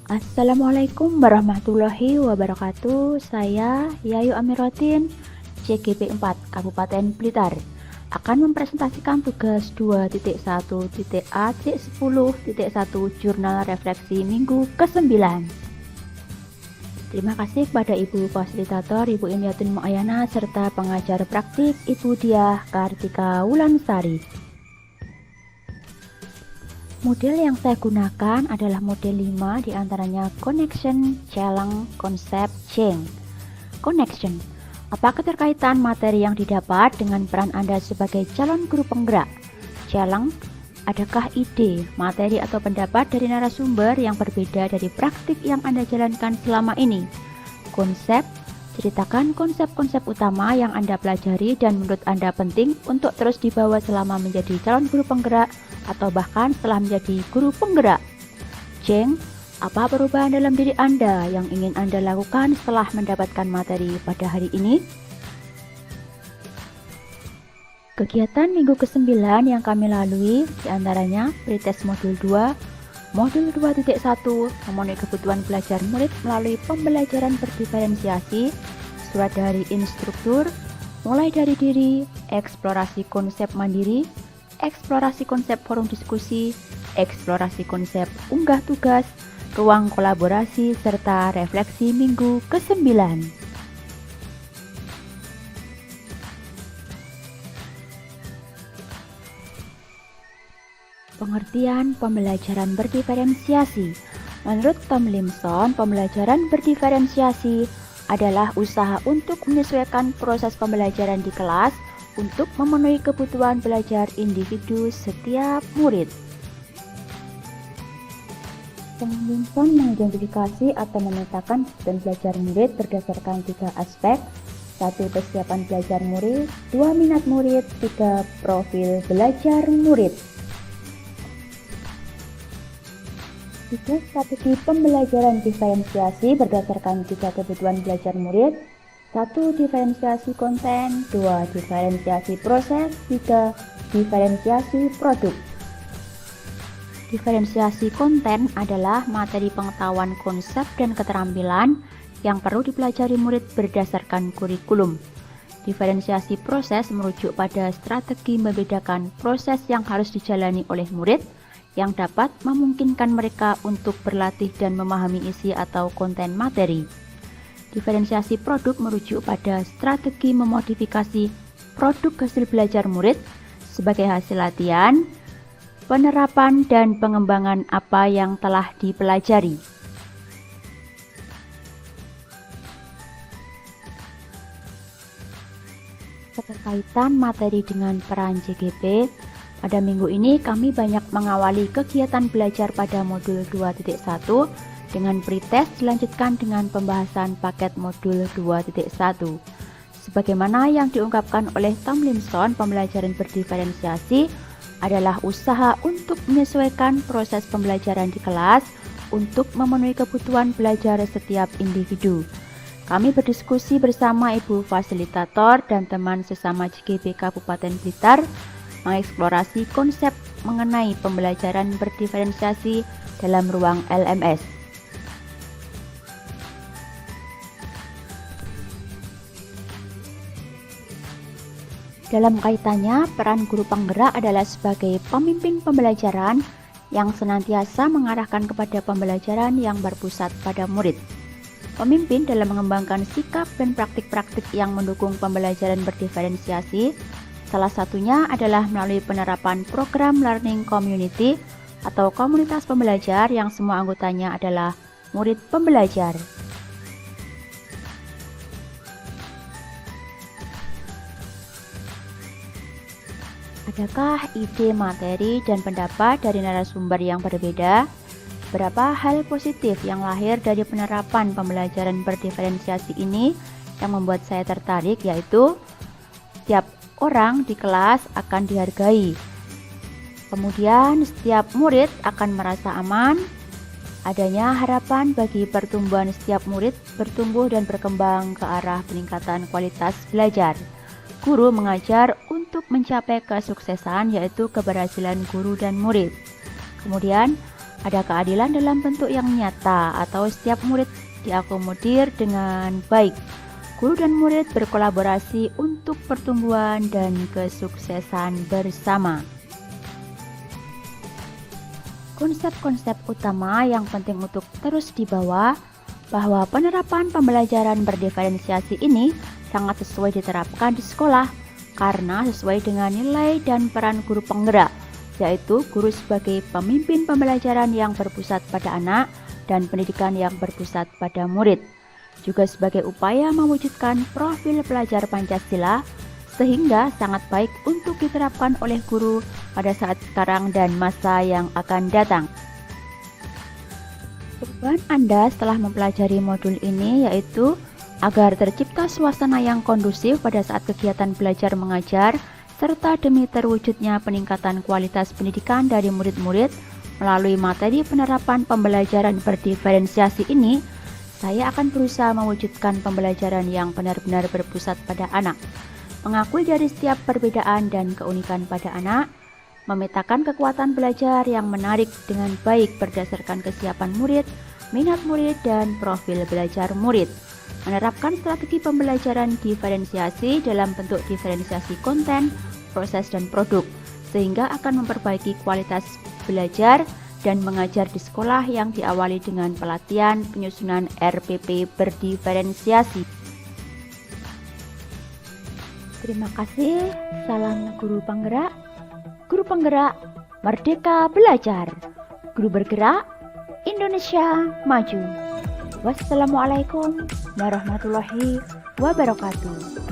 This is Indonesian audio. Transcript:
Assalamualaikum warahmatullahi wabarakatuh. Saya Yayu Amirotin, CGP 4 Kabupaten Blitar, akan mempresentasikan tugas 2.1.A.10.1 Jurnal Refleksi Minggu ke-9. Terima kasih kepada Ibu Fasilitator Ibu Imyatun Muayana serta pengajar praktik Ibu Diah Kartika Wulansari. Model yang saya gunakan adalah model 5, diantaranya Connection, Challenge, Concept, Change. Connection, apa keterkaitan materi yang didapat dengan peran Anda sebagai calon guru penggerak? Challenge, adakah ide, materi atau pendapat dari narasumber yang berbeda dari praktik yang Anda jalankan selama ini? Konsep, ceritakan konsep-konsep utama yang Anda pelajari dan menurut Anda penting untuk terus dibawa selama menjadi calon guru penggerak atau bahkan setelah menjadi guru penggerak. Change, apa perubahan dalam diri Anda yang ingin Anda lakukan setelah mendapatkan materi pada hari ini? Kegiatan minggu ke-9 yang kami lalui diantaranya pretest modul 2, modul 2.1 memenuhi kebutuhan belajar murid melalui pembelajaran berdiferensiasi, surat dari instruktur, mulai dari diri, eksplorasi konsep mandiri, eksplorasi konsep forum diskusi, eksplorasi konsep unggah tugas, ruang kolaborasi, serta refleksi minggu ke-9. Pengertian pembelajaran berdiferensiasi. Menurut Tomlinson, pembelajaran berdiferensiasi adalah usaha untuk menyesuaikan proses pembelajaran di kelas untuk memenuhi kebutuhan belajar individu setiap murid. Tomlinson mengidentifikasi atau memetakan kebutuhan belajar murid berdasarkan 3 aspek: 1. Kesiapan belajar murid, 2. Minat murid, 3. Profil belajar murid. 3 strategi pembelajaran diferensiasi berdasarkan 3 kebutuhan belajar murid: 1. Diferensiasi konten, 2. Diferensiasi proses, 3. Diferensiasi produk. Diferensiasi konten adalah materi pengetahuan konsep dan keterampilan yang perlu dipelajari murid berdasarkan kurikulum. Diferensiasi proses merujuk pada strategi membedakan proses yang harus dijalani oleh murid yang dapat memungkinkan mereka untuk berlatih dan memahami isi atau konten materi. Diferensiasi produk merujuk pada strategi memodifikasi produk hasil belajar murid sebagai hasil latihan, penerapan, dan pengembangan apa yang telah dipelajari. Keterkaitan materi dengan peran CGP, pada minggu ini kami banyak mengawali kegiatan belajar pada modul 2.1 dengan pretest dilanjutkan dengan pembahasan paket modul 2.1. Sebagaimana yang diungkapkan oleh Tomlinson, pembelajaran berdiferensiasi adalah usaha untuk menyesuaikan proses pembelajaran di kelas untuk memenuhi kebutuhan belajar setiap individu. Kami berdiskusi bersama Ibu Fasilitator dan teman sesama CGP Kabupaten Blitar mengeksplorasi konsep mengenai pembelajaran berdiferensiasi dalam ruang LMS. Dalam kaitannya, peran guru penggerak adalah sebagai pemimpin pembelajaran yang senantiasa mengarahkan kepada pembelajaran yang berpusat pada murid. Pemimpin dalam mengembangkan sikap dan praktik-praktik yang mendukung pembelajaran berdiferensiasi, salah satunya adalah melalui penerapan program Learning Community atau komunitas pembelajar yang semua anggotanya adalah murid pembelajar. Adakah ide, materi, dan pendapat dari narasumber yang berbeda? Berapa hal positif yang lahir dari penerapan pembelajaran berdiferensiasi ini yang membuat saya tertarik, yaitu setiap orang di kelas akan dihargai. Kemudian setiap murid akan merasa aman. Adanya harapan bagi pertumbuhan setiap murid bertumbuh dan berkembang ke arah peningkatan kualitas belajar. Guru mengajar untuk mencapai kesuksesan, yaitu keberhasilan guru dan murid. Kemudian Ada keadilan dalam bentuk yang nyata atau setiap murid diakomodir dengan baik. Guru dan murid berkolaborasi untuk pertumbuhan dan kesuksesan bersama. Konsep-konsep utama yang penting untuk terus dibawa bahwa penerapan pembelajaran berdiferensiasi ini sangat sesuai diterapkan di sekolah karena sesuai dengan nilai dan peran guru penggerak, yaitu guru sebagai pemimpin pembelajaran yang berpusat pada anak dan pendidikan yang berpusat pada murid, juga sebagai upaya mewujudkan profil pelajar Pancasila sehingga sangat baik untuk diterapkan oleh guru pada saat sekarang dan masa yang akan datang. Beban Anda setelah mempelajari modul ini yaitu agar tercipta suasana yang kondusif pada saat kegiatan belajar mengajar serta demi terwujudnya peningkatan kualitas pendidikan dari murid-murid melalui materi penerapan pembelajaran berdiferensiasi ini, saya akan berusaha mewujudkan pembelajaran yang benar-benar berpusat pada anak, mengakui dari setiap perbedaan dan keunikan pada anak, memetakan kekuatan belajar yang menarik dengan baik berdasarkan kesiapan murid, minat murid, dan profil belajar murid, menerapkan strategi pembelajaran diferensiasi dalam bentuk diferensiasi konten, proses, dan produk, sehingga akan memperbaiki kualitas belajar dan mengajar di sekolah yang diawali dengan pelatihan penyusunan RPP berdiferensiasi. Terima kasih, salam guru penggerak. Guru penggerak, merdeka belajar. Guru bergerak, Indonesia maju. Wassalamualaikum warahmatullahi wabarakatuh.